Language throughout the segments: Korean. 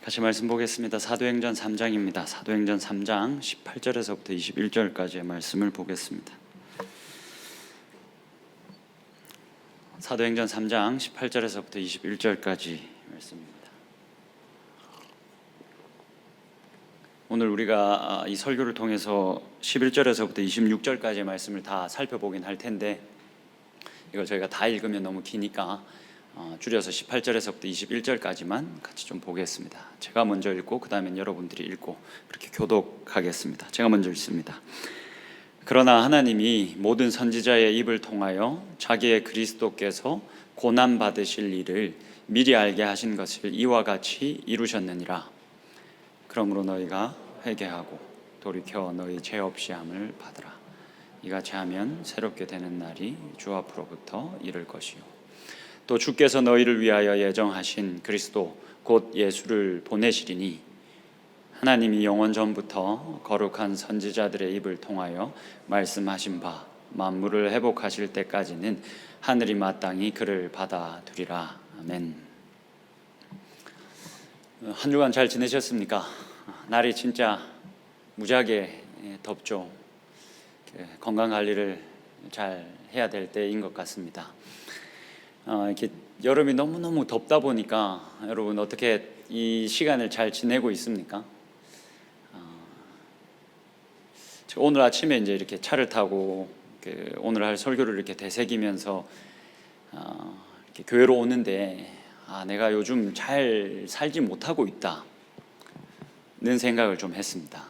같이 말씀 보겠습니다. 사도행전 3장입니다. 사도행전 3장 18절에서부터 21절까지의 말씀을 보겠습니다. 사도행전 3장 18절에서부터 21절까지 말씀입니다. 오늘 우리가 이 설교를 통해서 11절에서부터 26절까지의 말씀을 다 살펴보긴 할 텐데, 이걸 저희가 다 읽으면 너무 기니까 줄여서 18절에서부터 21절까지만 같이 좀 보겠습니다. 제가 먼저 읽고 그 다음엔 여러분들이 읽고 그렇게 교독하겠습니다. 제가 먼저 읽습니다. 그러나 하나님이 모든 선지자의 입을 통하여 자기의 그리스도께서 고난 받으실 일을 미리 알게 하신 것을 이와 같이 이루셨느니라. 그러므로 너희가 회개하고 돌이켜 너희 죄 없이 함을 받으라. 이같이 하면 새롭게 되는 날이 주 앞으로부터 이를 것이요, 또 주께서 너희를 위하여 예정하신 그리스도 곧 예수를 보내시리니 하나님이 영원 전부터 거룩한 선지자들의 입을 통하여 말씀하신 바 만물을 회복하실 때까지는 하늘이 마땅히 그를 받아두리라. 아멘. 한 주간 잘 지내셨습니까? 날이 진짜 무지하게 덥죠. 건강관리를 잘 해야 될 때인 것 같습니다. 이렇게 여름이 너무너무 덥다 보니까 여러분 어떻게 이 시간을 잘 지내고 있습니까? 오늘 아침에 이제 이렇게 차를 타고 오늘 할 설교를 이렇게 되새기면서 이렇게 교회로 오는데 내가 요즘 잘 살지 못하고 있다는 생각을 좀 했습니다.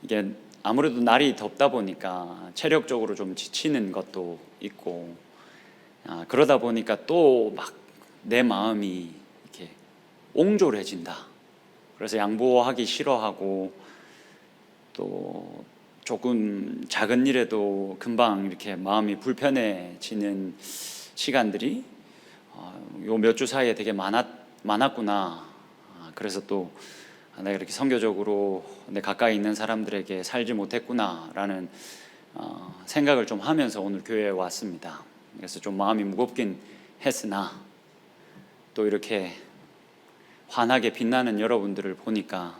이게 아무래도 날이 덥다 보니까 체력적으로 좀 지치는 것도 있고, 그러다 보니까 또 막 내 마음이 이렇게 옹졸해진다. 그래서 양보하기 싫어하고, 또 조금 작은 일에도 금방 이렇게 마음이 불편해지는 시간들이 요 몇 주 사이에 되게 많았구나. 그래서 또 내가 이렇게 선교적으로 내 가까이 있는 사람들에게 살지 못했구나라는 생각을 좀 하면서 오늘 교회에 왔습니다. 그래서 좀 마음이 무겁긴 했으나 또 이렇게 환하게 빛나는 여러분들을 보니까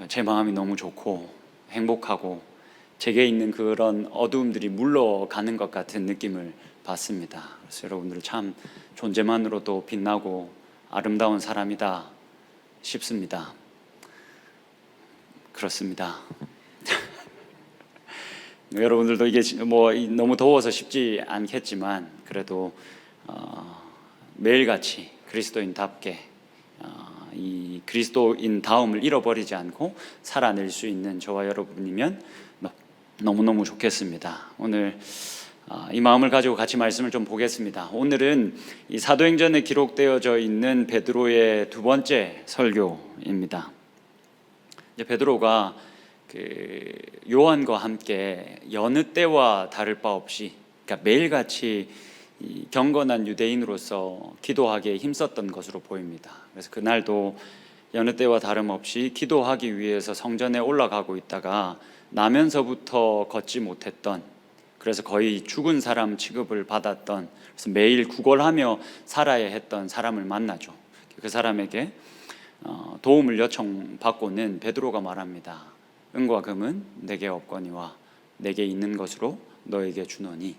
제 마음이 너무 좋고 행복하고 제게 있는 그런 어두움들이 물러가는 것 같은 느낌을 받습니다. 그래서 여러분들 참 존재만으로도 빛나고 아름다운 사람이다 싶습니다. 그렇습니다. 여러분들도 이게 뭐 너무 더워서 쉽지 않겠지만 그래도 매일같이 그리스도인답게 이 그리스도인다움을 잃어버리지 않고 살아낼 수 있는 저와 여러분이면 너무너무 좋겠습니다. 오늘 이 마음을 가지고 같이 말씀을 좀 보겠습니다. 오늘은 이 사도행전에 기록되어져 있는 베드로의 두 번째 설교입니다. 이제 베드로가 요한과 함께 여느 때와 다를 바 없이, 그러니까 매일같이 이 경건한 유대인으로서 기도하기에 힘썼던 것으로 보입니다. 그래서 그날도 여느 때와 다름없이 기도하기 위해서 성전에 올라가고 있다가 나면서부터 걷지 못했던, 그래서 거의 죽은 사람 취급을 받았던, 그래서 매일 구걸하며 살아야 했던 사람을 만나죠. 그 사람에게 도움을 요청받고는 베드로가 말합니다. 은과 금은 내게 없거니와 내게 있는 것으로 너에게 주노니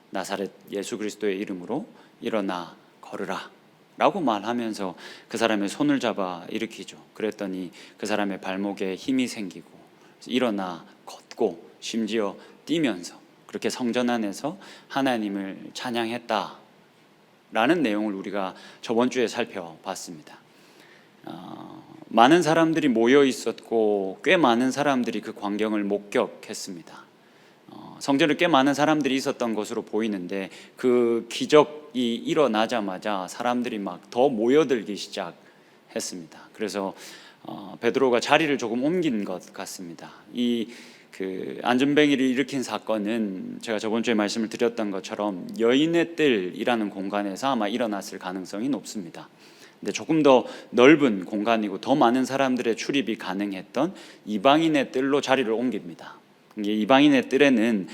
나사렛 예수 그리스도의 이름으로 일어나 걸으라 라고 말하면서 그 사람의 손을 잡아 일으키죠. 그랬더니 그 사람의 발목에 힘이 생기고 일어나 걷고 심지어 뛰면서 그렇게 성전 안에서 하나님을 찬양했다 라는 내용을 우리가 저번 주에 살펴봤습니다. 많은 사람들이 모여 있었고 꽤 많은 사람들이 그 광경을 목격했습니다. 성전에 꽤 많은 사람들이 있었던 것으로 보이는데 그 기적이 일어나자마자 사람들이 막 더 모여들기 시작했습니다. 그래서 베드로가 자리를 조금 옮긴 것 같습니다. 그 안전뱅이를 일으킨 사건은 제가 저번 주에 말씀을 드렸던 것처럼 여인의 뜰이라는 공간에서 아마 일어났을 가능성이 높습니다. 근데 조금 더 넓은 공간이고 더 많은 사람들의 출입이 가능했던 이방인의 뜰로 자리를 옮깁니다. 이방인의 뜰에는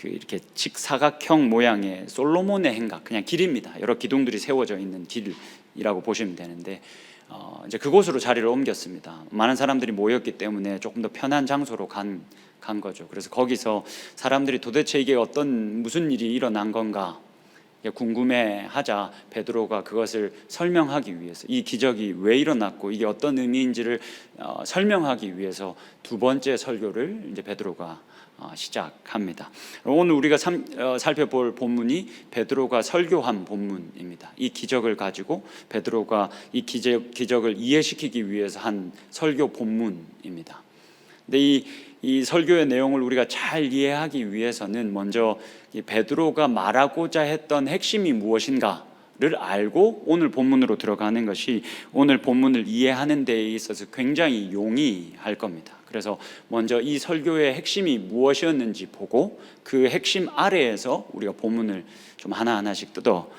이렇게 직사각형 모양의 솔로몬의 행각, 그냥 길입니다. 여러 기둥들이 세워져 있는 길이라고 보시면 되는데 이제 그곳으로 자리를 옮겼습니다. 많은 사람들이 모였기 때문에 조금 더 편한 장소로 간 거죠. 그래서 거기서 사람들이 도대체 이게 무슨 일이 일어난 건가 궁금해하자 베드로가 그것을 설명하기 위해서, 이 기적이 왜 일어났고 이게 어떤 의미인지를 설명하기 위해서 두 번째 설교를 이제 베드로가 시작합니다. 오늘 우리가 살펴볼 본문이 베드로가 설교한 본문입니다. 이 기적을 가지고 베드로가 이 기적을 이해시키기 위해서 한 설교 본문입니다. 근데 이 설교의 내용을 우리가 잘 이해하기 위해서는 먼저 이 베드로가 말하고자 했던 핵심이 무엇인가를 알고 오늘 본문으로 들어가는 것이 오늘 본문을 이해하는 데에 있어서 굉장히 용이할 겁니다. 그래서 먼저 이 설교의 핵심이 무엇이었는지 보고 그 핵심 아래에서 우리가 본문을 좀 하나하나씩 뜯어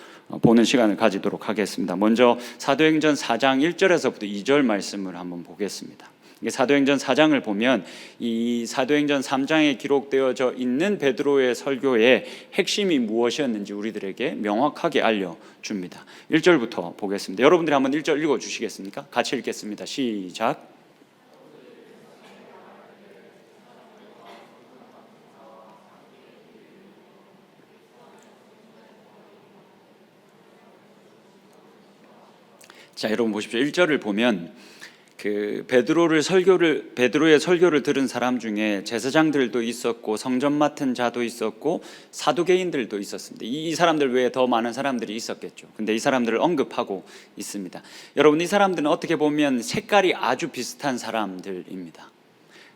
보는 시간을 가지도록 하겠습니다. 먼저 사도행전 4장 1절에서부터 2절 말씀을 한번 보겠습니다. 사도행전 4장을 보면 이 사도행전 3장에 기록되어져 있는 베드로의 설교의 핵심이 무엇이었는지 우리들에게 명확하게 알려줍니다. 1절부터 보겠습니다. 여러분들이 한번 1절 읽어주시겠습니까? 같이 읽겠습니다. 시작. 자, 여러분 보십시오. 1절을 보면 베드로의 설교를 들은 사람 중에 제사장들도 있었고 성전 맡은 자도 있었고 사두개인들도 있었습니다. 이 사람들 외에 더 많은 사람들이 있었겠죠. 근데 이 사람들을 언급하고 있습니다. 여러분, 이 사람들은 어떻게 보면 색깔이 아주 비슷한 사람들입니다.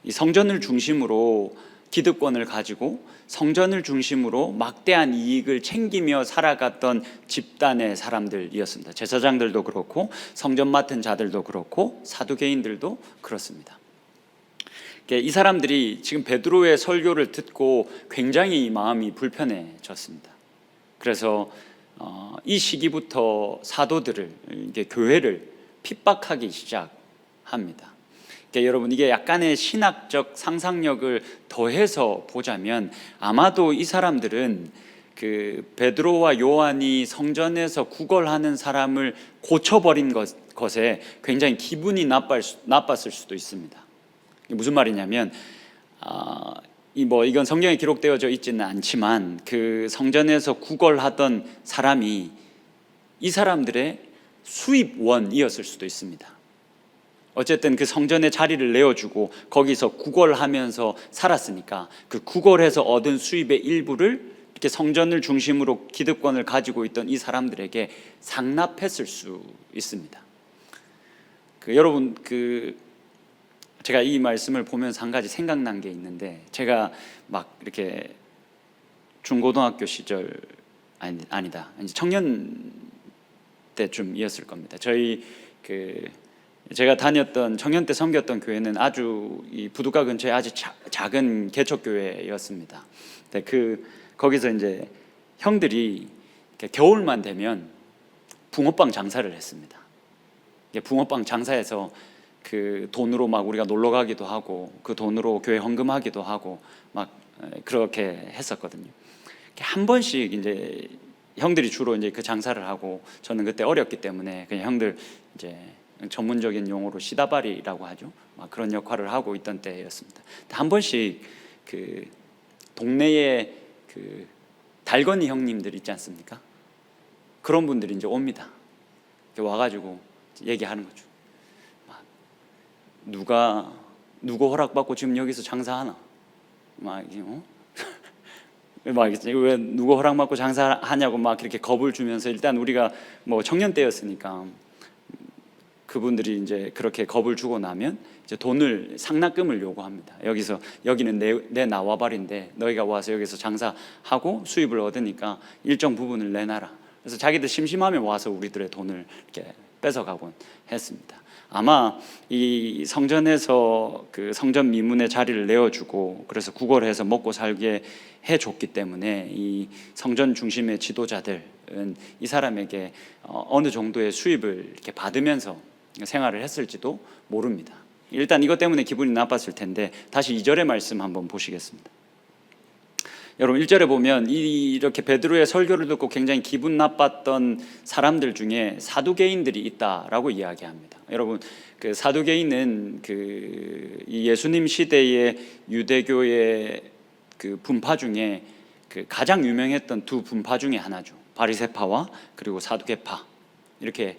이 성전을 중심으로 기득권을 가지고 성전을 중심으로 막대한 이익을 챙기며 살아갔던 집단의 사람들이었습니다. 제사장들도 그렇고 성전 맡은 자들도 그렇고 사두개인들도 그렇습니다. 이 사람들이 지금 베드로의 설교를 듣고 굉장히 마음이 불편해졌습니다. 그래서 이 시기부터 사도들을, 교회를 핍박하기 시작합니다. 여러분, 이게 약간의 신학적 상상력을 더해서 보자면 아마도 이 사람들은 베드로와 요한이 성전에서 구걸하는 사람을 고쳐버린 것에 굉장히 기분이 나빴을 수도 있습니다. 무슨 말이냐면 이건 성경에 기록되어져 있지는 않지만 그 성전에서 구걸하던 사람이 이 사람들의 수입원이었을 수도 있습니다. 어쨌든 그 성전에 자리를 내어주고 거기서 구걸하면서 살았으니까 그 구걸해서 얻은 수입의 일부를 이렇게 성전을 중심으로 기득권을 가지고 있던 이 사람들에게 상납했을 수 있습니다. 여러분, 제가 이 말씀을 보면서 한 가지 생각난 게 있는데, 제가 막 이렇게 중고등학교 시절 아니다 이제 청년 때쯤이었을 겁니다. 제가 다녔던 청년 때 섬겼던 교회는 아주 이 부두가 근처에 아주 작은 개척교회였습니다. 거기서 이제 형들이 겨울만 되면 붕어빵 장사를 했습니다. 붕어빵 장사해서 그 돈으로 막 우리가 놀러 가기도 하고 그 돈으로 교회 헌금하기도 하고 막 그렇게 했었거든요. 한 번씩 이제 형들이 주로 이제 그 장사를 하고, 저는 그때 어렸기 때문에 그냥 형들 이제 전문적인 용어로 시다바리라고 하죠. 막 그런 역할을 하고 있던 때였습니다. 한 번씩 동네에 달건이 형님들 있지 않습니까? 그런 분들이 이제 옵니다. 와가지고 얘기하는 거죠. 누구 허락받고 지금 여기서 장사하나? 왜 누구 허락받고 장사하냐고 막 이렇게 겁을 주면서, 일단 우리가 청년 때였으니까 그분들이 이제 그렇게 겁을 주고 나면 이제 상납금을 요구합니다. 여기는 내 나와발인데 너희가 와서 여기서 장사하고 수입을 얻으니까 일정 부분을 내놔라. 그래서 자기들 심심하면 와서 우리들의 돈을 이렇게 뺏어가곤 했습니다. 아마 이 성전에서 그 성전 미문의 자리를 내어주고 그래서 구걸해서 먹고 살게 해줬기 때문에 이 성전 중심의 지도자들은 이 사람에게 어느 정도의 수입을 이렇게 받으면서 생활을 했을지도 모릅니다. 일단 이것 때문에 기분이 나빴을 텐데, 다시 2절의 말씀 한번 보시겠습니다. 여러분 1절에 보면 이렇게 베드로의 설교를 듣고 굉장히 기분 나빴던 사람들 중에 사두개인들이 있다라고 이야기합니다. 여러분 그 사두개인은 이 예수님 시대의 유대교의 그 분파 중에 그 가장 유명했던 두 분파 중에 하나죠. 바리새파와 그리고 사두개파 이렇게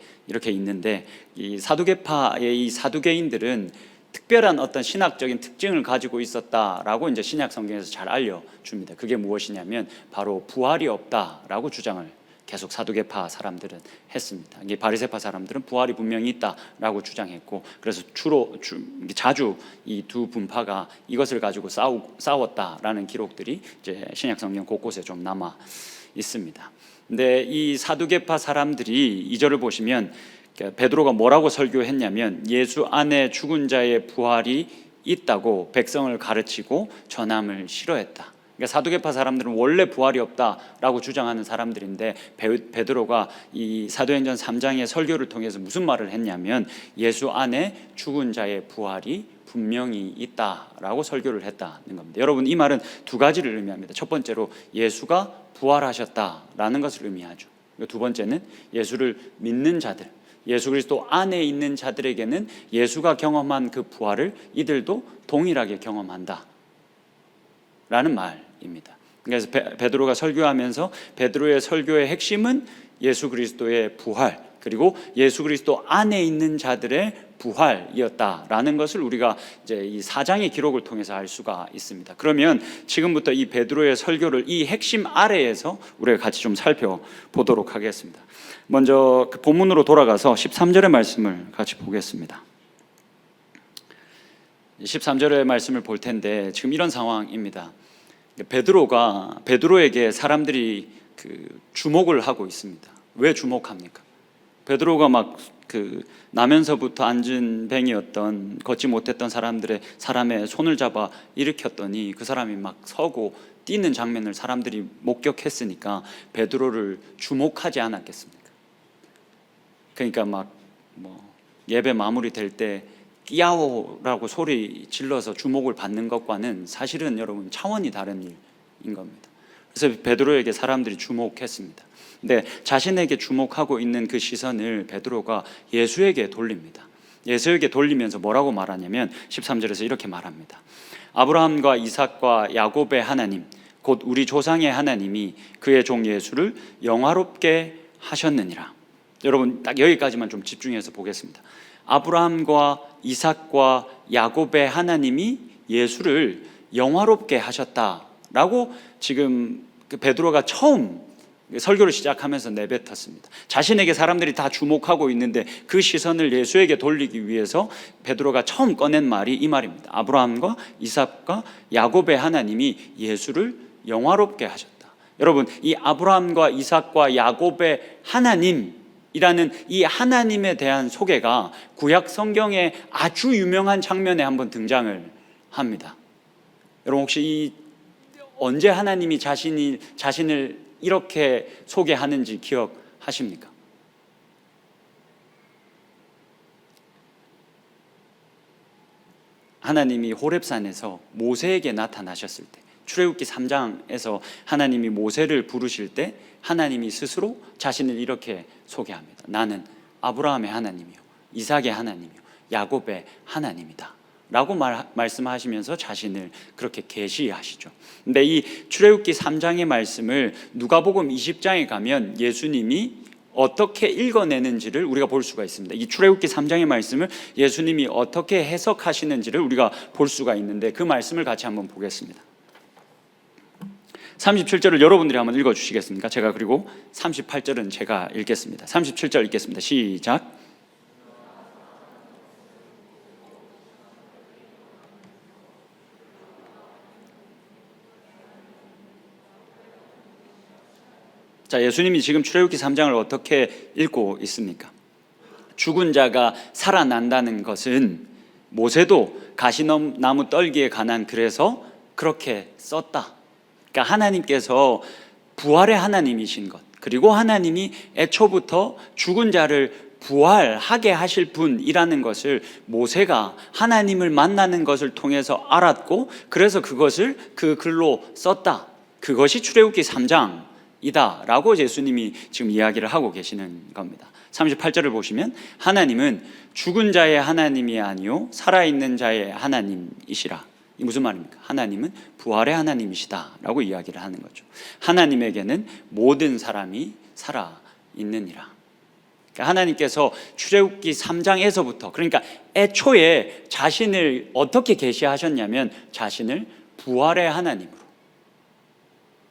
있는데, 이 사두개파의 이 사두개인들은 특별한 어떤 신학적인 특징을 가지고 있었다라고 이제 신약 성경에서 잘 알려줍니다. 그게 무엇이냐면 바로 부활이 없다라고 주장을 계속 사두개파 사람들은 했습니다. 이게 바리새파 사람들은 부활이 분명히 있다라고 주장했고, 그래서 자주 이 두 분파가 이것을 가지고 싸웠다라는 기록들이 이제 신약 성경 곳곳에 좀 남아 있습니다. 근데 이 사두개파 사람들이 2절을 보시면 베드로가 뭐라고 설교했냐면 예수 안에 죽은 자의 부활이 있다고 백성을 가르치고 전함을 싫어했다. 그러니까 사두개파 사람들은 원래 부활이 없다라고 주장하는 사람들인데, 베드로가 이 사도행전 3장의 설교를 통해서 무슨 말을 했냐면 예수 안에 죽은 자의 부활이 분명히 있다라고 설교를 했다는 겁니다. 여러분 이 말은 두 가지를 의미합니다. 첫 번째로 예수가 부활하셨다라는 것을 의미하죠. 두 번째는 예수를 믿는 자들, 예수 그리스도 안에 있는 자들에게는 예수가 경험한 그 부활을 이들도 동일하게 경험한다 라는 말입니다. 그래서 베드로가 설교하면서 베드로의 설교의 핵심은 예수 그리스도의 부활, 그리고 예수 그리스도 안에 있는 자들의 부활이었다라는 것을 우리가 이제 이 4장의 기록을 통해서 알 수가 있습니다. 그러면 지금부터 이 베드로의 설교를 이 핵심 아래에서 우리가 같이 좀 살펴보도록 하겠습니다. 먼저 그 본문으로 돌아가서 13절의 말씀을 같이 보겠습니다. 13절의 말씀을 볼 텐데 지금 이런 상황입니다. 베드로에게 사람들이 주목을 하고 있습니다. 왜 주목합니까? 베드로가 막 나면서부터 안진뱅이였던, 걷지 못했던 사람의 손을 잡아 일으켰더니 그 사람이 막 서고 뛰는 장면을 사람들이 목격했으니까 베드로를 주목하지 않았겠습니까? 그러니까 막 예배 마무리 될 때 끼야오라고 소리 질러서 주목을 받는 것과는 사실은 여러분 차원이 다른 일인 겁니다. 그래서 베드로에게 사람들이 주목했습니다. 근데 자신에게 주목하고 있는 그 시선을 베드로가 예수에게 돌립니다. 예수에게 돌리면서 뭐라고 말하냐면 13절에서 이렇게 말합니다. 아브라함과 이삭과 야곱의 하나님, 곧 우리 조상의 하나님이 그의 종 예수를 영화롭게 하셨느니라. 여러분 딱 여기까지만 좀 집중해서 보겠습니다. 아브라함과 이삭과 야곱의 하나님이 예수를 영화롭게 하셨다라고 지금 베드로가 처음 설교를 시작하면서 내뱉었습니다. 자신에게 사람들이 다 주목하고 있는데 그 시선을 예수에게 돌리기 위해서 베드로가 처음 꺼낸 말이 이 말입니다. 아브라함과 이삭과 야곱의 하나님이 예수를 영화롭게 하셨다. 여러분 이 아브라함과 이삭과 야곱의 하나님이라는 이 하나님에 대한 소개가 구약 성경의 아주 유명한 장면에 한번 등장을 합니다. 여러분 혹시 언제 하나님이 자신을 이렇게 소개하는지 기억하십니까? 하나님이 호렙산에서 모세에게 나타나셨을 때, 출애굽기 3장에서 하나님이 모세를 부르실 때 하나님이 스스로 자신을 이렇게 소개합니다. 나는 아브라함의 하나님이요, 이삭의 하나님이요, 야곱의 하나님이다 라고 말씀하시면서 자신을 그렇게 계시하시죠. 근데 이 출애굽기 3장의 말씀을 누가복음 20장에 가면 예수님이 어떻게 읽어내는지를 우리가 볼 수가 있습니다. 이 출애굽기 3장의 말씀을 예수님이 어떻게 해석하시는지를 우리가 볼 수가 있는데 그 말씀을 같이 한번 보겠습니다. 37절을 여러분들이 한번 읽어주시겠습니까? 제가 그리고 38절은 제가 읽겠습니다. 37절 읽겠습니다. 시작. 자, 예수님이 지금 출애굽기 3장을 어떻게 읽고 있습니까? 죽은 자가 살아난다는 것은 모세도 가시나무 떨기에 관한 글에서 그렇게 썼다. 그러니까 하나님께서 부활의 하나님이신 것, 그리고 하나님이 애초부터 죽은 자를 부활하게 하실 분이라는 것을 모세가 하나님을 만나는 것을 통해서 알았고, 그래서 그것을 그 글로 썼다. 그것이 출애굽기 3장이다 라고 예수님이 지금 이야기를 하고 계시는 겁니다. 38절을 보시면 하나님은 죽은 자의 하나님이 아니요 살아있는 자의 하나님이시라. 이 무슨 말입니까? 하나님은 부활의 하나님이시다 라고 이야기를 하는 거죠. 하나님에게는 모든 사람이 살아있느니라. 그러니까 하나님께서 출애굽기 3장에서부터, 그러니까 애초에 자신을 어떻게 계시하셨냐면 자신을 부활의 하나님으로,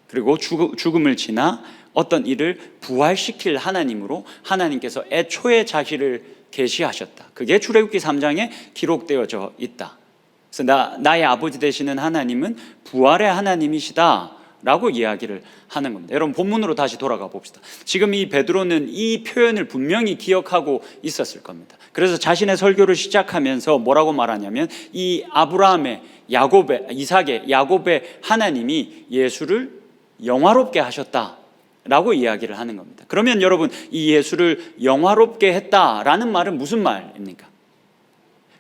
그리고 죽음을 지나 어떤 일을 부활시킬 하나님으로 하나님께서 애초에 자신을 계시하셨다. 그게 출애굽기 3장에 기록되어져 있다. 그래서 나의 아버지 되시는 하나님은 부활의 하나님이시다 라고 이야기를 하는 겁니다. 여러분 본문으로 다시 돌아가 봅시다. 지금 이 베드로는 이 표현을 분명히 기억하고 있었을 겁니다. 그래서 자신의 설교를 시작하면서 뭐라고 말하냐면 이 아브라함의, 야곱의, 이삭의, 야곱의 하나님이 예수를 영화롭게 하셨다 라고 이야기를 하는 겁니다. 그러면 여러분 이 예수를 영화롭게 했다라는 말은 무슨 말입니까?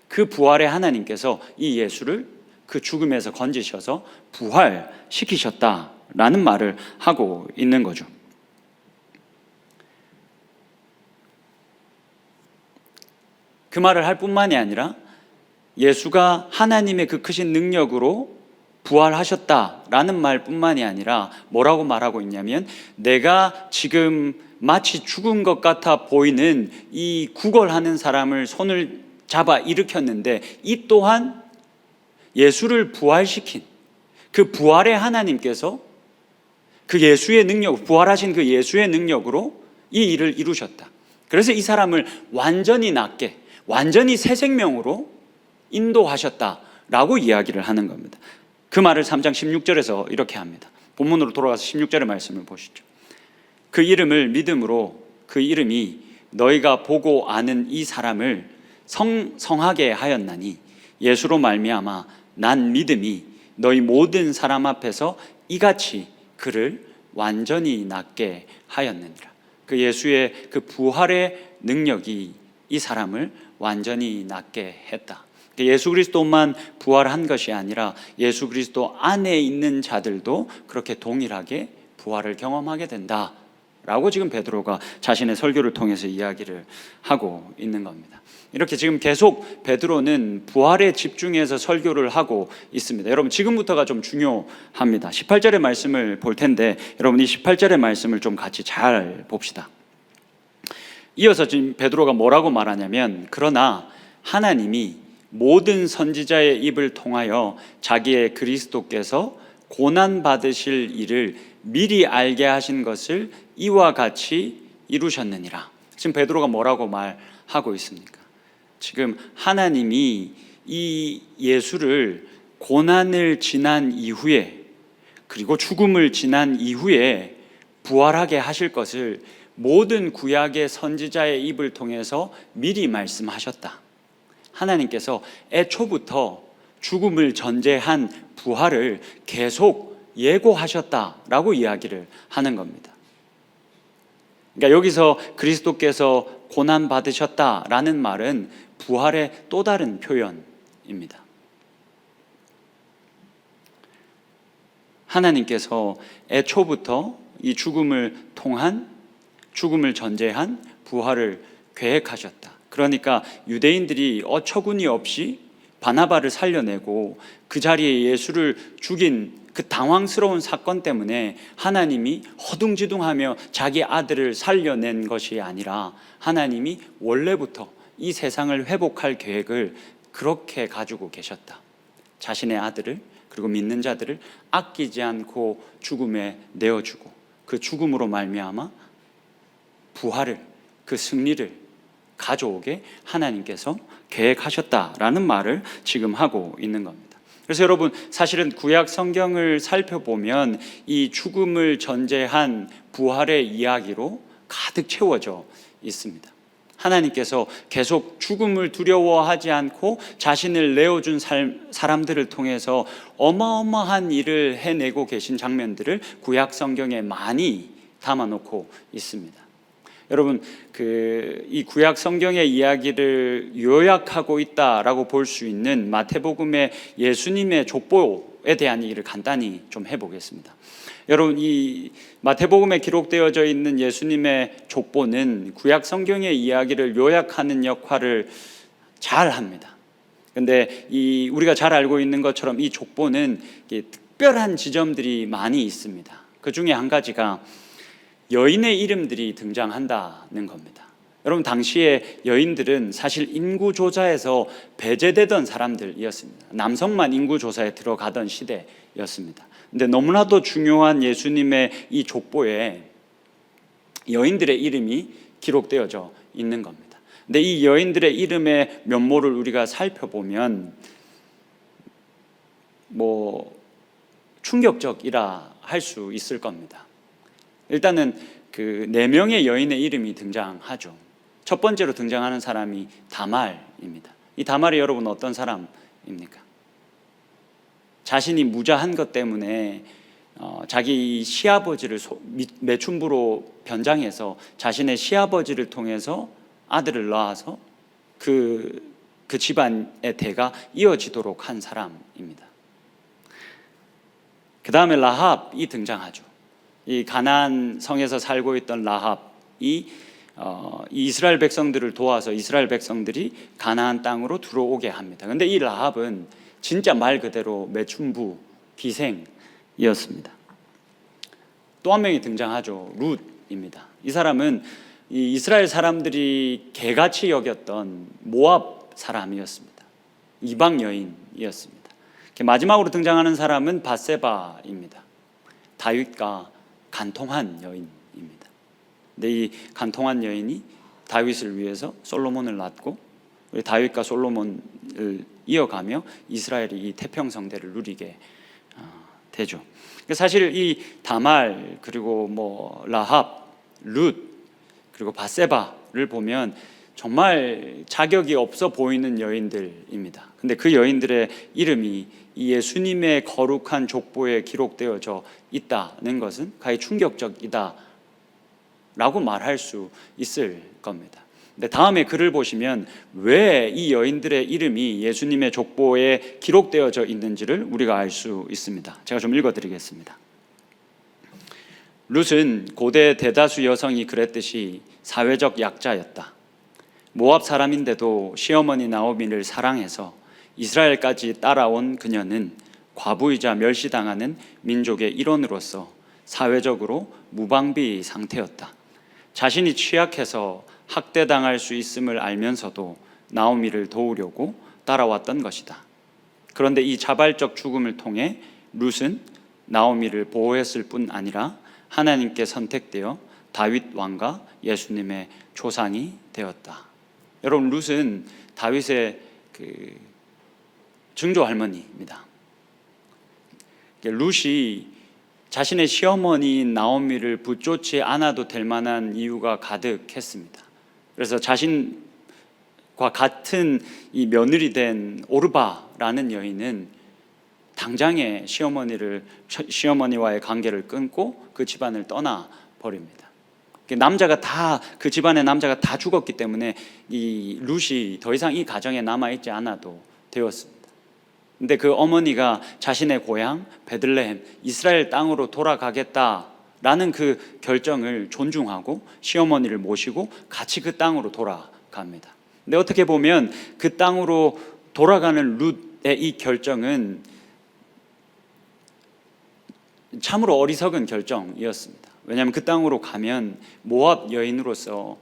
그 부활의 하나님께서 이 예수를 그 죽음에서 건지셔서 부활시키셨다라는 말을 하고 있는 거죠. 그 말을 할 뿐만이 아니라 예수가 하나님의 그 크신 능력으로 부활하셨다라는 말뿐만이 아니라 뭐라고 말하고 있냐면 내가 지금 마치 죽은 것 같아 보이는 이 구걸하는 사람을 손을 잡아 일으켰는데 이 또한 예수를 부활시킨 그 부활의 하나님께서 그 예수의 능력, 부활하신 그 예수의 능력으로 이 일을 이루셨다. 그래서 이 사람을 완전히 낫게, 완전히 새 생명으로 인도하셨다라고 이야기를 하는 겁니다. 그 말을 3장 16절에서 이렇게 합니다. 본문으로 돌아가서 16절의 말씀을 보시죠. 그 이름을 믿음으로, 그 이름이 너희가 보고 아는 이 사람을 성하게 하였나니 예수로 말미암아 난 믿음이 너희 모든 사람 앞에서 이같이 그를 완전히 낫게 하였느니라. 그 예수의 그 부활의 능력이 이 사람을 완전히 낫게 했다. 예수 그리스도만 부활한 것이 아니라 예수 그리스도 안에 있는 자들도 그렇게 동일하게 부활을 경험하게 된다라고 지금 베드로가 자신의 설교를 통해서 이야기를 하고 있는 겁니다. 이렇게 지금 계속 베드로는 부활에 집중해서 설교를 하고 있습니다. 여러분 지금부터가 좀 중요합니다. 18절의 말씀을 볼 텐데 여러분 이 18절의 말씀을 좀 같이 잘 봅시다. 이어서 지금 베드로가 뭐라고 말하냐면 그러나 하나님이 모든 선지자의 입을 통하여 자기의 그리스도께서 고난 받으실 일을 미리 알게 하신 것을 이와 같이 이루셨느니라. 지금 베드로가 뭐라고 말하고 있습니까? 지금 하나님이 이 예수를 고난을 지난 이후에 그리고 죽음을 지난 이후에 부활하게 하실 것을 모든 구약의 선지자의 입을 통해서 미리 말씀하셨다. 하나님께서 애초부터 죽음을 전제한 부활을 계속 예고하셨다라고 이야기를 하는 겁니다. 그러니까 여기서 그리스도께서 고난 받으셨다라는 말은 부활의 또 다른 표현입니다. 하나님께서 애초부터 이 죽음을 통한, 죽음을 전제한 부활을 계획하셨다. 그러니까 유대인들이 어처구니 없이 바나바를 살려내고 그 자리에 예수를 죽인 그 당황스러운 사건 때문에 하나님이 허둥지둥하며 자기 아들을 살려낸 것이 아니라 하나님이 원래부터 이 세상을 회복할 계획을 그렇게 가지고 계셨다. 자신의 아들을, 그리고 믿는 자들을 아끼지 않고 죽음에 내어주고 그 죽음으로 말미암아 부활을, 그 승리를 가져오게 하나님께서 계획하셨다라는 말을 지금 하고 있는 겁니다. 그래서 여러분 사실은 구약 성경을 살펴보면 이 죽음을 전제한 부활의 이야기로 가득 채워져 있습니다. 하나님께서 계속 죽음을 두려워하지 않고 자신을 내어준 사람들을 통해서 어마어마한 일을 해내고 계신 장면들을 구약 성경에 많이 담아놓고 있습니다. 여러분 이 구약 성경의 이야기를 요약하고 있다라고 볼 수 있는 마태복음의 예수님의 족보 족보에 대한 얘기를 간단히 좀 해보겠습니다. 여러분, 이 마태복음에 기록되어져 있는 예수님의 족보는 구약 성경의 이야기를 요약하는 역할을 잘 합니다. 근데 우리가 잘 알고 있는 것처럼 이 족보는 특별한 지점들이 많이 있습니다. 그 중에 한 가지가 여인의 이름들이 등장한다는 겁니다. 여러분, 당시에 여인들은 사실 인구조사에서 배제되던 사람들이었습니다. 남성만 인구조사에 들어가던 시대였습니다. 근데 너무나도 중요한 예수님의 이 족보에 여인들의 이름이 기록되어져 있는 겁니다. 근데 이 여인들의 이름의 면모를 우리가 살펴보면 충격적이라 할 수 있을 겁니다. 일단은 그 4명의 여인의 이름이 등장하죠. 첫 번째로 등장하는 사람이 다말입니다. 이 다말이 여러분 어떤 사람입니까? 자신이 무자한 것 때문에 자기 시아버지를 매춘부로 변장해서 자신의 시아버지를 통해서 아들을 낳아서 그 집안의 대가 이어지도록 한 사람입니다. 그 다음에 라합이 등장하죠. 이 가나안 성에서 살고 있던 라합이 이스라엘 백성들을 도와서 이스라엘 백성들이 가나안 땅으로 들어오게 합니다. 그런데 이 라합은 진짜 말 그대로 매춘부 기생이었습니다. 또 한 명이 등장하죠. 룻입니다. 이 사람은 이 이스라엘 사람들이 개같이 여겼던 모압 사람이었습니다. 이방 여인이었습니다. 마지막으로 등장하는 사람은 밧세바입니다. 다윗과 간통한 여인입니다. 근데 이 간통한 여인이 다윗을 위해서 솔로몬을 낳고 우리 다윗과 솔로몬을 이어가며 이스라엘이 이 태평성대를 누리게 되죠. 사실 이 다말 그리고 라합, 룻 그리고 밧세바를 보면 정말 자격이 없어 보이는 여인들입니다. 근데 그 여인들의 이름이 이 예수님의 거룩한 족보에 기록되어져 있다는 것은 가히 충격적이다 라고 말할 수 있을 겁니다. 근데 다음에 글을 보시면 왜 이 여인들의 이름이 예수님의 족보에 기록되어져 있는지를 우리가 알 수 있습니다. 제가 좀 읽어드리겠습니다. 룻은 고대 대다수 여성이 그랬듯이 사회적 약자였다. 모압 사람인데도 시어머니 나오미를 사랑해서 이스라엘까지 따라온 그녀는 과부이자 멸시당하는 민족의 일원으로서 사회적으로 무방비 상태였다. 자신이 취약해서 학대당할 수 있음을 알면서도 나오미를 도우려고 따라왔던 것이다. 그런데 이 자발적 죽음을 통해 룻은 나오미를 보호했을 뿐 아니라 하나님께 선택되어 다윗 왕과 예수님의 조상이 되었다. 여러분, 룻은 다윗의 증조 할머니입니다. 룻이 자신의 시어머니인 나오미를 붙잡지 않아도 될 만한 이유가 가득했습니다. 그래서 자신과 같은 이 며느리 된 오르바라는 여인은 당장에 시어머니와의 관계를 끊고 그 집안을 떠나 버립니다. 그 집안의 남자가 다 죽었기 때문에 이 룻이 더 이상 이 가정에 남아 있지 않아도 되었습니다. 근데 그 어머니가 자신의 고향 베들레헴 이스라엘 땅으로 돌아가겠다라는 그 결정을 존중하고 시어머니를 모시고 같이 그 땅으로 돌아갑니다. 근데 어떻게 보면 그 땅으로 돌아가는 룻의 이 결정은 참으로 어리석은 결정이었습니다. 왜냐하면 그 땅으로 가면 모압 여인으로서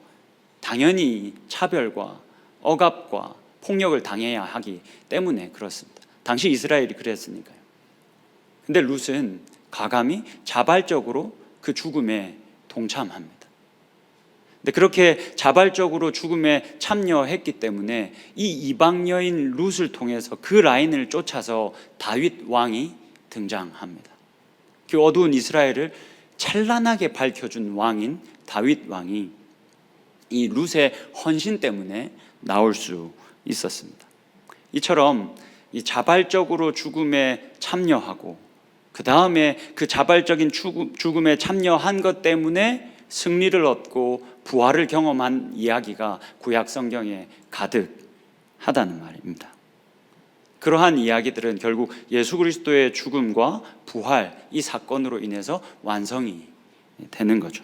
당연히 차별과 억압과 폭력을 당해야 하기 때문에 그렇습니다. 당시 이스라엘이 그랬으니까요. 근데 룻은 과감히 자발적으로 그 죽음에 동참합니다. 근데 그렇게 자발적으로 죽음에 참여했기 때문에 이 이방 여인 룻을 통해서 그 라인을 쫓아서 다윗 왕이 등장합니다. 그 어두운 이스라엘을 찬란하게 밝혀준 왕인 다윗 왕이 이 룻의 헌신 때문에 나올 수 있었습니다. 이처럼 이 자발적으로 죽음에 참여하고 그 다음에 그 자발적인 죽음에 참여한 것 때문에 승리를 얻고 부활을 경험한 이야기가 구약 성경에 가득하다는 말입니다. 그러한 이야기들은 결국 예수 그리스도의 죽음과 부활, 이 사건으로 인해서 완성이 되는 거죠.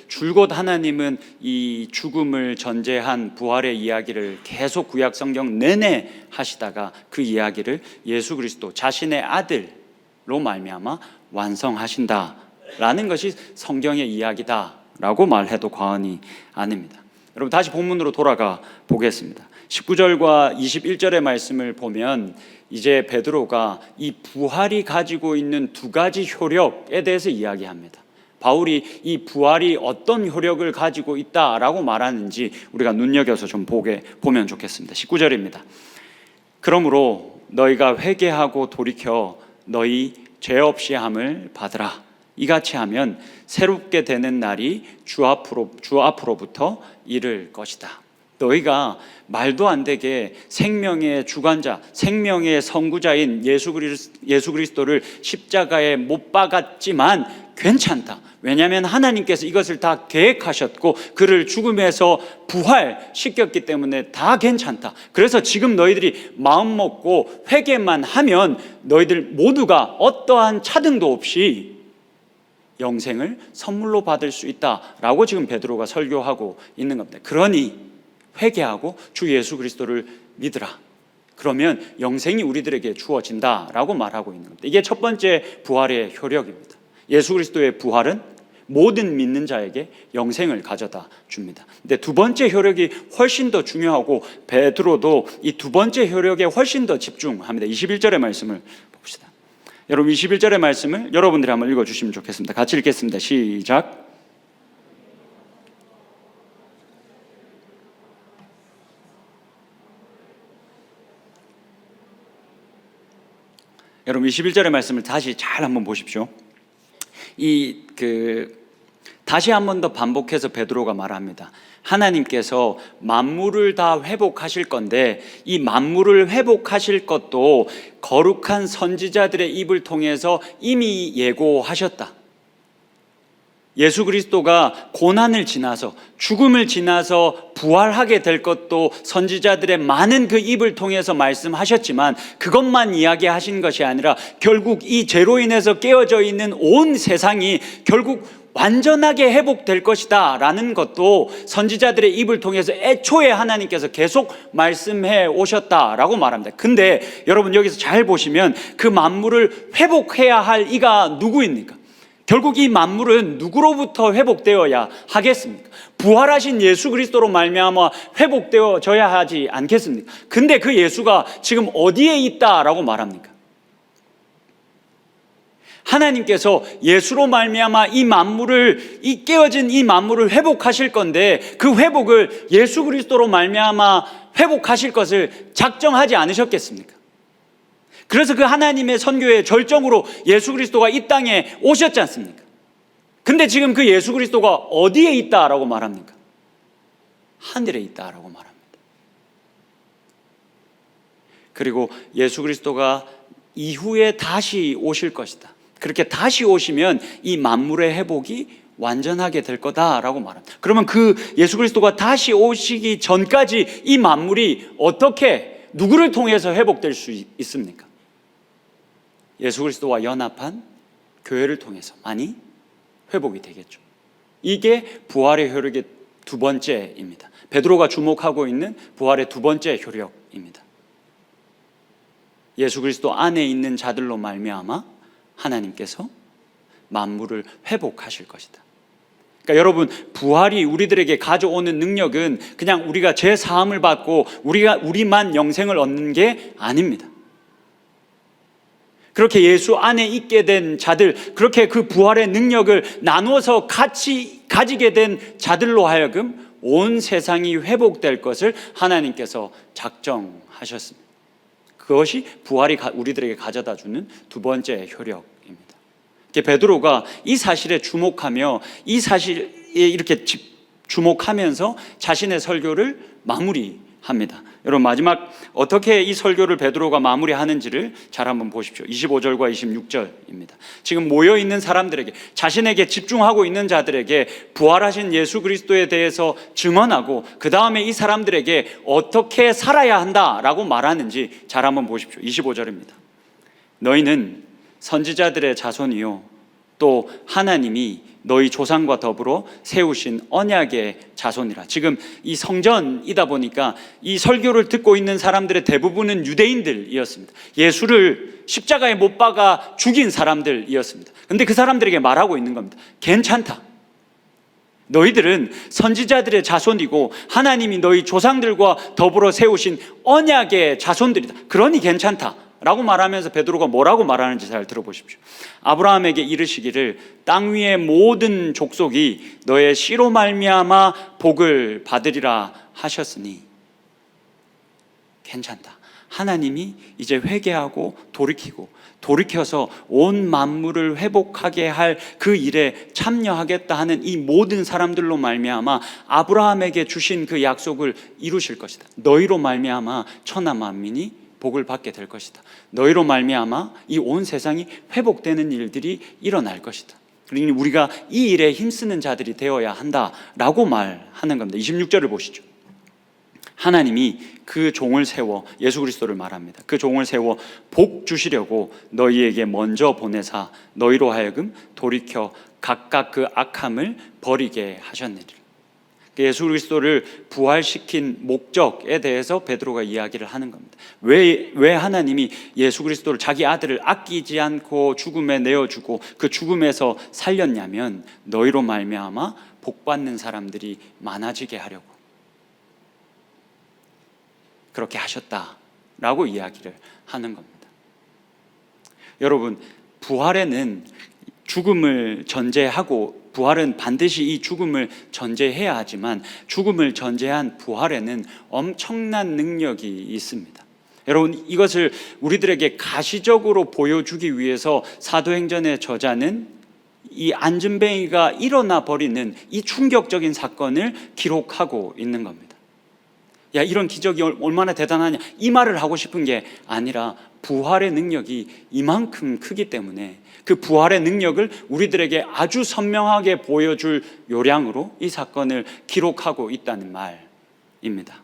줄곧 하나님은 이 죽음을 전제한 부활의 이야기를 계속 구약 성경 내내 하시다가 그 이야기를 예수 그리스도 자신의 아들로 말미암아 완성하신다라는 것이 성경의 이야기다라고 말해도 과언이 아닙니다. 여러분, 다시 본문으로 돌아가 보겠습니다. 19절과 21절의 말씀을 보면 이제 베드로가 이 부활이 가지고 있는 두 가지 효력에 대해서 이야기합니다. 바울이 이 부활이 어떤 효력을 가지고 있다라고 말하는지 우리가 눈여겨서 좀 보면 좋겠습니다. 19절입니다. 그러므로 너희가 회개하고 돌이켜 너희 죄 없이 함을 받으라. 이같이 하면 새롭게 되는 날이 주 앞으로부터 이를 것이다. 너희가 말도 안 되게 생명의 주관자, 생명의 선구자인 예수 그리스도를 십자가에 못 박았지만 괜찮다. 왜냐하면 하나님께서 이것을 다 계획하셨고 그를 죽음에서 부활시켰기 때문에 다 괜찮다. 그래서 지금 너희들이 마음 먹고 회개만 하면 너희들 모두가 어떠한 차등도 없이 영생을 선물로 받을 수 있다라고 지금 베드로가 설교하고 있는 겁니다. 그러니 회개하고 주 예수 그리스도를 믿으라. 그러면 영생이 우리들에게 주어진다라고 말하고 있는 겁니다. 이게 첫 번째 부활의 효력입니다. 예수 그리스도의 부활은 모든 믿는 자에게 영생을 가져다 줍니다. 근데 두 번째 효력이 훨씬 더 중요하고 베드로도 이 두 번째 효력에 훨씬 더 집중합니다. 21절의 말씀을 봅시다. 여러분, 21절의 말씀을 여러분들이 한번 읽어주시면 좋겠습니다. 같이 읽겠습니다. 시작. 여러분, 21절의 말씀을 다시 잘 한번 보십시오. 다시 한 번 더 반복해서 베드로가 말합니다. 하나님께서 만물을 다 회복하실 건데 이 만물을 회복하실 것도 거룩한 선지자들의 입을 통해서 이미 예고하셨다. 예수 그리스도가 고난을 지나서 죽음을 지나서 부활하게 될 것도 선지자들의 많은 그 입을 통해서 말씀하셨지만 그것만 이야기하신 것이 아니라 결국 이 죄로 인해서 깨어져 있는 온 세상이 결국 완전하게 회복될 것이다 라는 것도 선지자들의 입을 통해서 애초에 하나님께서 계속 말씀해 오셨다라고 말합니다. 근데 여러분, 여기서 잘 보시면 그 만물을 회복해야 할 이가 누구입니까? 결국 이 만물은 누구로부터 회복되어야 하겠습니까? 부활하신 예수 그리스도로 말미암아 회복되어져야 하지 않겠습니까? 근데 그 예수가 지금 어디에 있다라고 말합니까? 하나님께서 예수로 말미암아 이 만물을, 이 깨어진 이 만물을 회복하실 건데 그 회복을 예수 그리스도로 말미암아 회복하실 것을 작정하지 않으셨겠습니까? 그래서 그 하나님의 선교의 절정으로 예수 그리스도가 이 땅에 오셨지 않습니까? 근데 지금 그 예수 그리스도가 어디에 있다라고 말합니까? 하늘에 있다라고 말합니다. 그리고 예수 그리스도가 이후에 다시 오실 것이다. 그렇게 다시 오시면 이 만물의 회복이 완전하게 될 거다라고 말합니다. 그러면 그 예수 그리스도가 다시 오시기 전까지 이 만물이 어떻게, 누구를 통해서 회복될 수 있습니까? 예수 그리스도와 연합한 교회를 통해서 많이 회복이 되겠죠. 이게 부활의 효력의 두 번째입니다. 베드로가 주목하고 있는 부활의 두 번째 효력입니다. 예수 그리스도 안에 있는 자들로 말미암아 하나님께서 만물을 회복하실 것이다. 그러니까 여러분, 부활이 우리들에게 가져오는 능력은 그냥 우리가 죄 사함을 받고 우리만 영생을 얻는 게 아닙니다. 그렇게 예수 안에 있게 된 자들, 그렇게 그 부활의 능력을 나누어서 같이 가지게 된 자들로 하여금 온 세상이 회복될 것을 하나님께서 작정하셨습니다. 그것이 부활이 우리들에게 가져다주는 두 번째 효력입니다. 베드로가 이 사실에 주목하며 이 사실에 이렇게 주목하면서 자신의 설교를 마무리하고 합니다. 여러분, 마지막 어떻게 이 설교를 베드로가 마무리하는지를 잘 한번 보십시오. 25절과 26절입니다. 지금 모여있는 사람들에게, 자신에게 집중하고 있는 자들에게 부활하신 예수 그리스도에 대해서 증언하고 그 다음에 이 사람들에게 어떻게 살아야 한다라고 말하는지 잘 한번 보십시오. 25절입니다. 너희는 선지자들의 자손이요 또 하나님이 너희 조상과 더불어 세우신 언약의 자손이라. 지금 이 성전이다 보니까 이 설교를 듣고 있는 사람들의 대부분은 유대인들이었습니다. 예수를 십자가에 못 박아 죽인 사람들이었습니다. 그런데 그 사람들에게 말하고 있는 겁니다. 괜찮다. 너희들은 선지자들의 자손이고 하나님이 너희 조상들과 더불어 세우신 언약의 자손들이다. 그러니 괜찮다 라고 말하면서 베드로가 뭐라고 말하는지 잘 들어보십시오. 아브라함에게 이르시기를 땅 위의 모든 족속이 너의 씨로 말미암아 복을 받으리라 하셨으니 괜찮다. 하나님이 이제 회개하고 돌이켜서 온 만물을 회복하게 할 그 일에 참여하겠다 하는 이 모든 사람들로 말미암아 아브라함에게 주신 그 약속을 이루실 것이다. 너희로 말미암아 천하 만민이 복을 받게 될 것이다. 너희로 말미암아 이 온 세상이 회복되는 일들이 일어날 것이다. 그러니 우리가 이 일에 힘쓰는 자들이 되어야 한다라고 말하는 겁니다. 26절을 보시죠. 하나님이 그 종을 세워, 예수 그리스도를 말합니다. 그 종을 세워 복 주시려고 너희에게 먼저 보내사 너희로 하여금 돌이켜 각각 그 악함을 버리게 하셨느니라. 예수 그리스도를 부활시킨 목적에 대해서 베드로가 이야기를 하는 겁니다. 왜 하나님이 예수 그리스도를, 자기 아들을 아끼지 않고 죽음에 내어주고 그 죽음에서 살렸냐면 너희로 말미암아 복받는 사람들이 많아지게 하려고 그렇게 하셨다라고 이야기를 하는 겁니다. 여러분, 부활에는 죽음을 전제하고, 부활은 반드시 이 죽음을 전제해야 하지만 죽음을 전제한 부활에는 엄청난 능력이 있습니다. 여러분, 이것을 우리들에게 가시적으로 보여주기 위해서 사도행전의 저자는 이 안진뱅이가 일어나 버리는 이 충격적인 사건을 기록하고 있는 겁니다. 야, 이런 기적이 얼마나 대단하냐, 이 말을 하고 싶은 게 아니라 부활의 능력이 이만큼 크기 때문에 그 부활의 능력을 우리들에게 아주 선명하게 보여줄 요량으로 이 사건을 기록하고 있다는 말입니다.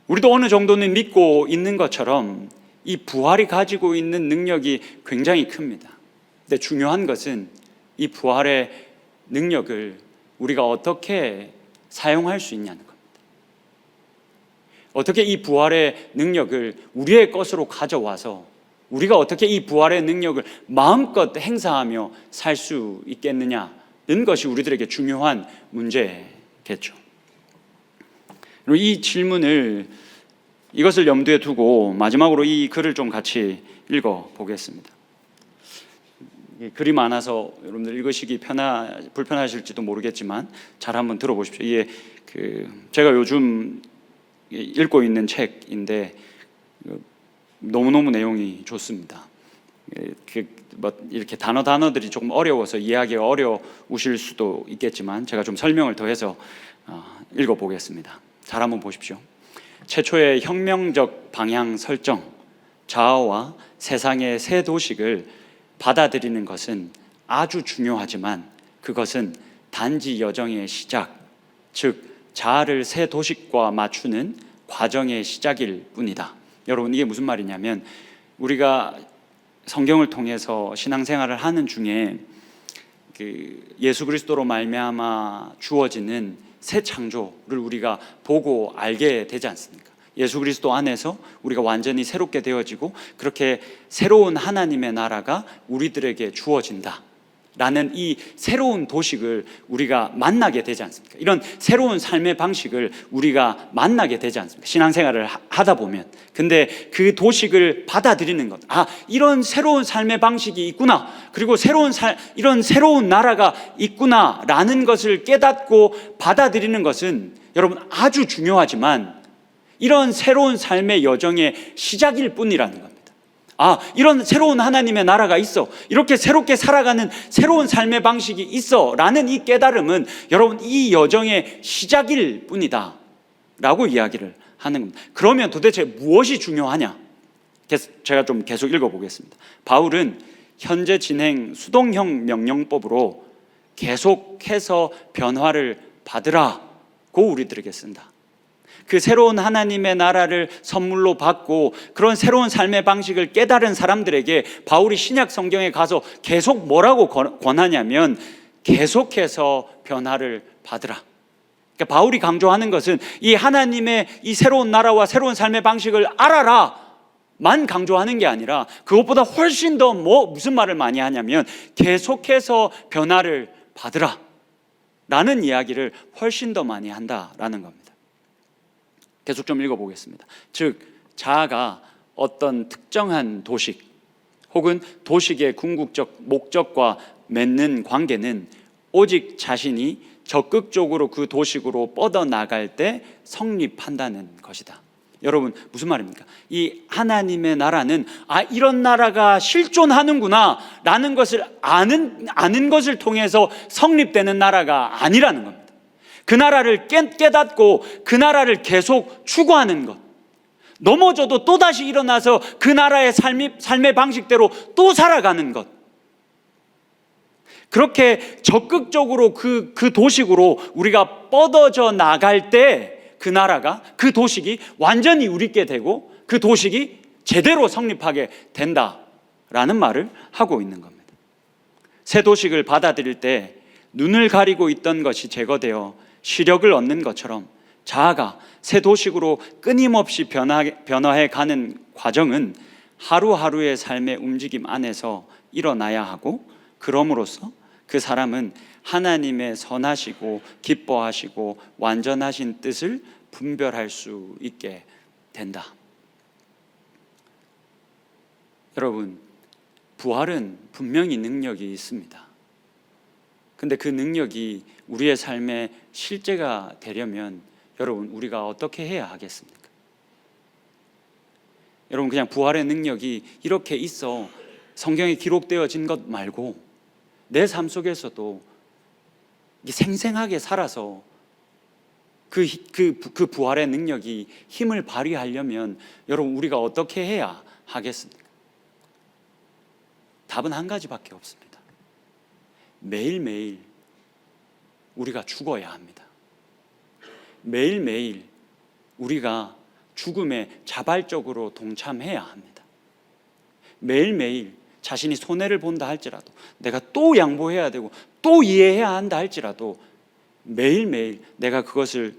우리도 어느 정도는 믿고 있는 것처럼 이 부활이 가지고 있는 능력이 굉장히 큽니다. 근데 중요한 것은 이 부활의 능력을 우리가 어떻게 사용할 수 있냐는 겁니다. 어떻게 이 부활의 능력을 우리의 것으로 가져와서 우리가 어떻게 이 부활의 능력을 마음껏 행사하며 살 수 있겠느냐는 것이 우리들에게 중요한 문제겠죠. 이 질문을, 이것을 염두에 두고 마지막으로 이 글을 좀 같이 읽어보겠습니다. 글이 많아서 여러분들 읽으시기 불편하실지도 모르겠지만 잘 한번 들어보십시오. 이게 제가 요즘 읽고 있는 책인데 너무너무 내용이 좋습니다. 이렇게 단어들이 조금 어려워서 이해하기가 어려우실 수도 있겠지만 제가 좀 설명을 더해서 읽어보겠습니다. 잘 한번 보십시오. 최초의 혁명적 방향 설정, 자아와 세상의 새 도식을 받아들이는 것은 아주 중요하지만 그것은 단지 여정의 시작, 즉 자아를 새 도식과 맞추는 과정의 시작일 뿐이다. 여러분, 이게 무슨 말이냐면 우리가 성경을 통해서 신앙생활을 하는 중에 예수 그리스도로 말미암아 주어지는 새 창조를 우리가 보고 알게 되지 않습니까? 예수 그리스도 안에서 우리가 완전히 새롭게 되어지고 그렇게 새로운 하나님의 나라가 우리들에게 주어진다 라는 이 새로운 도식을 우리가 만나게 되지 않습니까? 이런 새로운 삶의 방식을 우리가 만나게 되지 않습니까? 신앙생활을 하다 보면. 근데 그 도식을 받아들이는 것, 이런 새로운 삶의 방식이 있구나, 그리고 이런 새로운 나라가 있구나 라는 것을 깨닫고 받아들이는 것은 여러분 아주 중요하지만 이런 새로운 삶의 여정의 시작일 뿐이라는 겁니다. 이런 새로운 하나님의 나라가 있어, 이렇게 새롭게 살아가는 새로운 삶의 방식이 있어 라는 이 깨달음은 여러분 이 여정의 시작일 뿐이다 라고 이야기를 하는 겁니다. 그러면 도대체 무엇이 중요하냐? 제가 좀 계속 읽어보겠습니다. 바울은 현재 진행 수동형 명령법으로 계속해서 변화를 받으라고 우리들에게 쓴다. 그 새로운 하나님의 나라를 선물로 받고 그런 새로운 삶의 방식을 깨달은 사람들에게 바울이 신약 성경에 가서 계속 뭐라고 권하냐면 계속해서 변화를 받으라. 그러니까 바울이 강조하는 것은 이 하나님의 이 새로운 나라와 새로운 삶의 방식을 알아라 만 강조하는 게 아니라 그것보다 훨씬 더 무슨 말을 많이 하냐면 계속해서 변화를 받으라 라는 이야기를 훨씬 더 많이 한다라는 겁니다. 계속 좀 읽어보겠습니다. 즉 자아가 어떤 특정한 도식 혹은 도식의 궁극적 목적과 맺는 관계는 오직 자신이 적극적으로 그 도식으로 뻗어나갈 때 성립한다는 것이다. 여러분 무슨 말입니까? 이 하나님의 나라는 이런 나라가 실존하는구나 라는 것을 아는 것을 통해서 성립되는 나라가 아니라는 겁니다. 그 나라를 깨닫고 그 나라를 계속 추구하는 것, 넘어져도 또다시 일어나서 그 나라의 삶의 방식대로 또 살아가는 것, 그렇게 적극적으로 그 도식으로 우리가 뻗어져 나갈 때 그 나라가, 그 도식이 완전히 우리께 되고 그 도식이 제대로 성립하게 된다라는 말을 하고 있는 겁니다. 새 도식을 받아들일 때 눈을 가리고 있던 것이 제거되어 시력을 얻는 것처럼 자아가 새 도식으로 끊임없이 변화해 가는 과정은 하루하루의 삶의 움직임 안에서 일어나야 하고, 그럼으로써 그 사람은 하나님의 선하시고 기뻐하시고 완전하신 뜻을 분별할 수 있게 된다. 여러분, 부활은 분명히 능력이 있습니다. 근데 그 능력이 우리의 삶의 실제가 되려면 여러분 우리가 어떻게 해야 하겠습니까? 여러분 그냥 부활의 능력이 이렇게 있어 성경에 기록되어진 것 말고 내 삶 속에서도 생생하게 살아서 그 부활의 능력이 힘을 발휘하려면 여러분 우리가 어떻게 해야 하겠습니까? 답은 한 가지밖에 없습니다. 매일매일 우리가 죽어야 합니다. 매일매일 우리가 죽음에 자발적으로 동참해야 합니다. 매일매일 자신이 손해를 본다 할지라도, 내가 또 양보해야 되고 또 이해해야 한다 할지라도 매일매일 내가 그것을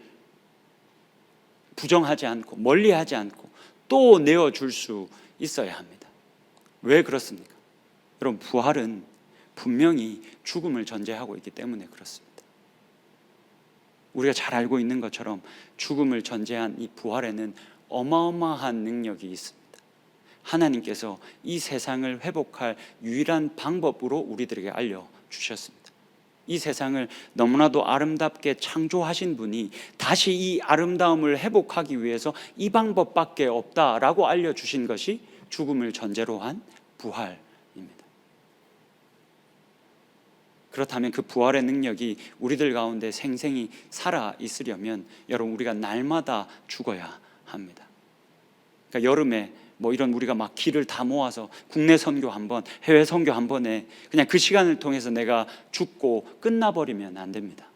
부정하지 않고 멀리하지 않고 또 내어줄 수 있어야 합니다. 왜 그렇습니까? 여러분 부활은 분명히 죽음을 전제하고 있기 때문에 그렇습니다. 우리가 잘 알고 있는 것처럼 죽음을 전제한 이 부활에는 어마어마한 능력이 있습니다. 하나님께서 이 세상을 회복할 유일한 방법으로 우리들에게 알려주셨습니다. 이 세상을 너무나도 아름답게 창조하신 분이 다시 이 아름다움을 회복하기 위해서 이 방법밖에 없다라고 알려주신 것이 죽음을 전제로 한 부활입니다. 그렇다면 그 부활의 능력이 우리들 가운데 생생히 살아 있으려면 여러분 우리가 날마다 죽어야 합니다. 그러니까 여름에 이런 우리가 막 기를 다 모아서 국내 선교 한 번, 해외 선교 한 번에 그냥 그 시간을 통해서 내가 죽고 끝나버리면 안 됩니다.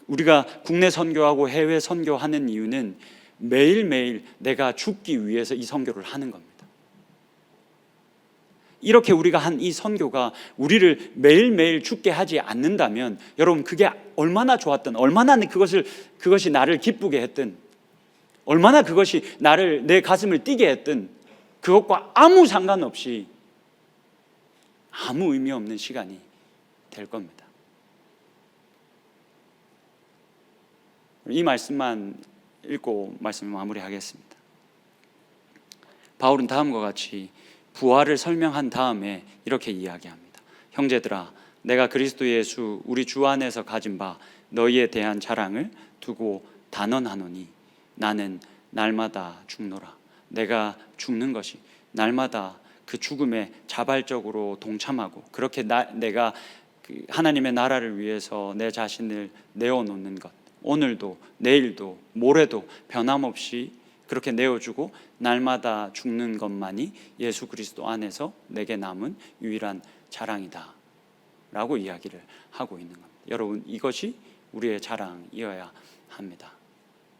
우리가 국내 선교하고 해외 선교하는 이유는 매일매일 내가 죽기 위해서 이 선교를 하는 겁니다. 이렇게 우리가 한 이 선교가 우리를 매일매일 죽게 하지 않는다면 여러분 그게 얼마나 좋았든, 얼마나 그것이 나를 기쁘게 했든, 얼마나 그것이 내 가슴을 뛰게 했든 그것과 아무 상관없이 아무 의미 없는 시간이 될 겁니다. 이 말씀만 읽고 말씀을 마무리하겠습니다. 바울은 다음과 같이 부활을 설명한 다음에 이렇게 이야기합니다. 형제들아, 내가 그리스도 예수 우리 주 안에서 가진 바 너희에 대한 자랑을 두고 단언하노니 나는 날마다 죽노라. 내가 죽는 것이 날마다 그 죽음에 자발적으로 동참하고 그렇게 내가 하나님의 나라를 위해서 내 자신을 내어놓는 것, 오늘도 내일도 모레도 변함없이 그렇게 내어주고 날마다 죽는 것만이 예수 그리스도 안에서 내게 남은 유일한 자랑이다 라고 이야기를 하고 있는 겁니다. 여러분, 이것이 우리의 자랑이어야 합니다.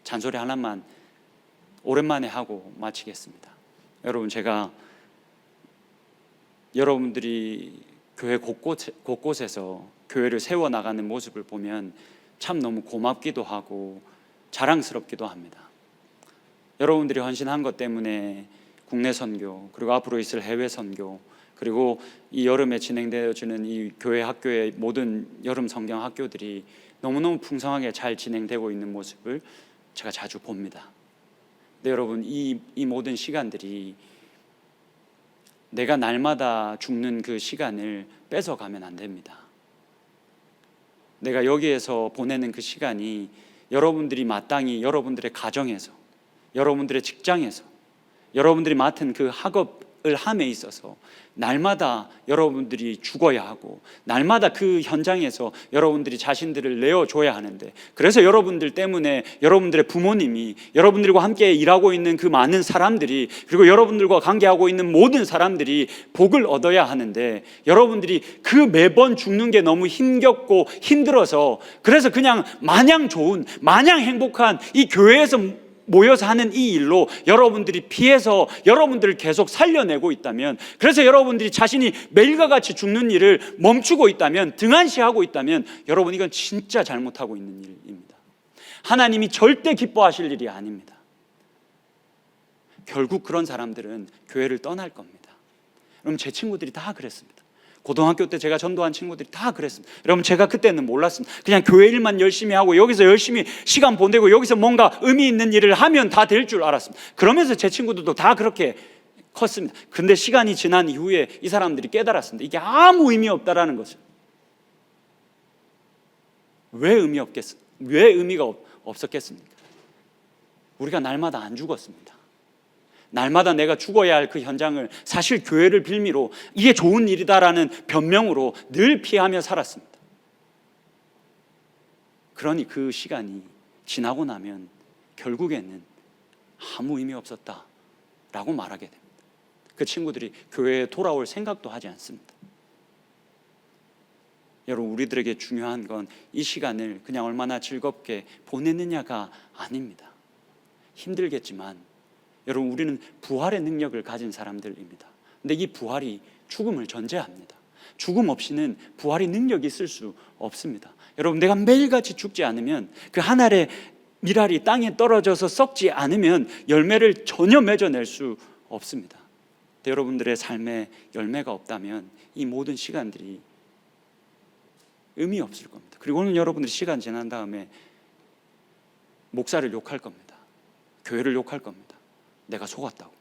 잔소리 하나만 오랜만에 하고 마치겠습니다. 여러분, 제가 여러분들이 교회 곳곳에서 교회를 세워나가는 모습을 보면 참 너무 고맙기도 하고 자랑스럽기도 합니다. 여러분들이 헌신한 것 때문에 국내 선교, 그리고 앞으로 있을 해외 선교, 그리고 이 여름에 진행되어지는 이 교회 학교의 모든 여름 성경 학교들이 너무너무 풍성하게 잘 진행되고 있는 모습을 제가 자주 봅니다. 근데 여러분, 이 모든 시간들이 내가 날마다 죽는 그 시간을 뺏어가면 안 됩니다. 내가 여기에서 보내는 그 시간이 여러분들이 마땅히 여러분들의 가정에서, 여러분들의 직장에서, 여러분들이 맡은 그 학업을 함에 있어서 날마다 여러분들이 죽어야 하고 날마다 그 현장에서 여러분들이 자신들을 내어줘야 하는데, 그래서 여러분들 때문에 여러분들의 부모님이, 여러분들과 함께 일하고 있는 그 많은 사람들이, 그리고 여러분들과 관계하고 있는 모든 사람들이 복을 얻어야 하는데, 여러분들이 그 매번 죽는 게 너무 힘겹고 힘들어서 그래서 그냥 마냥 좋은, 마냥 행복한 이 교회에서 모여서 하는 이 일로 여러분들이 피해서 여러분들을 계속 살려내고 있다면, 그래서 여러분들이 자신이 매일과 같이 죽는 일을 멈추고 있다면, 등한시하고 있다면, 여러분, 이건 진짜 잘못하고 있는 일입니다. 하나님이 절대 기뻐하실 일이 아닙니다. 결국 그런 사람들은 교회를 떠날 겁니다. 여러분, 제 친구들이 다 그랬습니다. 고등학교 때 제가 전도한 친구들이 다 그랬습니다. 여러분, 제가 그때는 몰랐습니다. 그냥 교회 일만 열심히 하고 여기서 열심히 시간 보내고 여기서 뭔가 의미 있는 일을 하면 다 될 줄 알았습니다. 그러면서 제 친구들도 다 그렇게 컸습니다. 근데 시간이 지난 이후에 이 사람들이 깨달았습니다. 이게 아무 의미 없다라는 것을. 왜 의미가 없었겠습니까? 우리가 날마다 안 죽었습니다. 날마다 내가 죽어야 할 그 현장을 사실 교회를 빌미로 이게 좋은 일이다라는 변명으로 늘 피하며 살았습니다. 그러니 그 시간이 지나고 나면 결국에는 아무 의미 없었다라고 말하게 됩니다. 그 친구들이 교회에 돌아올 생각도 하지 않습니다. 여러분, 우리들에게 중요한 건 이 시간을 그냥 얼마나 즐겁게 보내느냐가 아닙니다. 힘들겠지만 여러분, 우리는 부활의 능력을 가진 사람들입니다. 근데 이 부활이 죽음을 전제합니다. 죽음 없이는 부활의 능력이 있을 수 없습니다. 여러분, 내가 매일같이 죽지 않으면, 그 한 알의 밀알이 땅에 떨어져서 썩지 않으면 열매를 전혀 맺어낼 수 없습니다. 근데 여러분들의 삶에 열매가 없다면 이 모든 시간들이 의미 없을 겁니다. 그리고 오늘 여러분들이 시간 지난 다음에 목사를 욕할 겁니다. 교회를 욕할 겁니다. 내가 속았다고.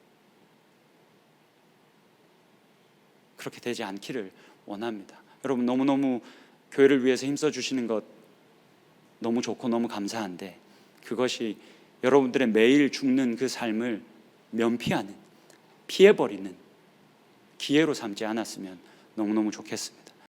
그렇게 되지 않기를 원합니다. 여러분, 너무너무 교회를 위해서 힘써 주시는 것 너무 좋고 너무 감사한데, 그것이 여러분들의 매일 죽는 그 삶을 면피하는, 피해버리는 기회로 삼지 않았으면 너무너무 좋겠습니다.